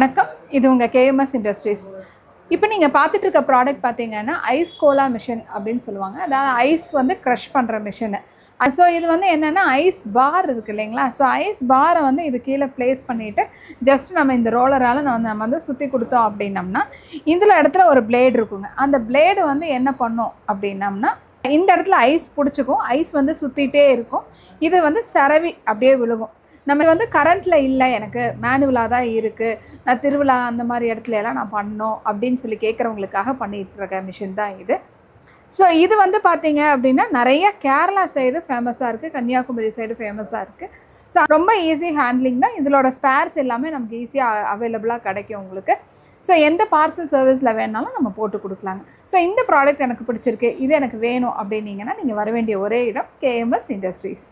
வணக்கம், இது உங்கள் கேஎம்எஸ் இண்டஸ்ட்ரீஸ். இப்போ நீங்கள் பார்த்துட்டு இருக்க ப்ராடக்ட் பார்த்தீங்கன்னா ஐஸ் கோலா மிஷின் அப்படின்னு சொல்லுவாங்க. அதாவது ஐஸ் வந்து க்ரஷ் பண்ணுற மிஷினு. ஸோ இது வந்து என்னென்னா ஐஸ் பார் இருக்குது இல்லைங்களா? ஸோ ஐஸ் பாரை வந்து இது கீழே ப்ளேஸ் பண்ணிவிட்டு ஜஸ்ட் நம்ம இந்த ரோலரால் நம்ம வந்து சுற்றி கொடுத்தோம் அப்படின்னம்னா இதில் இடத்துல ஒரு பிளேடு இருக்குங்க. அந்த பிளேடு வந்து என்ன பண்ணும் அப்படின்னம்னா இந்த இடத்துல ஐஸ் பிடிச்சிக்கும், ஐஸ் வந்து சுற்றிகிட்டே இருக்கும். இது வந்து சரவி அப்படியே விழுகும். நம்ம வந்து கரண்ட்டில் இல்லை, எனக்கு மேனுவலாக தான் இருக்குது, நான் திருவிழா அந்த மாதிரி இடத்துல எல்லாம் நான் பண்ணோம் அப்படின்னு சொல்லி கேட்குறவங்களுக்காக பண்ணிகிட்டு இருக்க மிஷின் தான் இது. ஸோ இது வந்து பார்த்திங்க அப்படின்னா நிறைய கேரளா சைடு ஃபேமஸாக இருக்குது, கன்னியாகுமரி சைடு ஃபேமஸாக இருக்குது. ஸோ ரொம்ப ஈஸி ஹேண்ட்லிங் தான். இதோட ஸ்பேர்ஸ் எல்லாமே நமக்கு ஈஸியாக அவைலபிளாக கிடைக்கும் உங்களுக்கு. ஸோ எந்த பார்சல் சர்வீஸில் வேணாலும் நம்ம போட்டு கொடுக்கலாங்க. ஸோ இந்த ப்ராடக்ட் எனக்கு பிடிச்சிருக்கு, இது எனக்கு வேணும் அப்படின்னீங்கன்னா நீங்கள் வர வேண்டிய ஒரே இடம் கேஎம்எஸ் இண்டஸ்ட்ரீஸ்.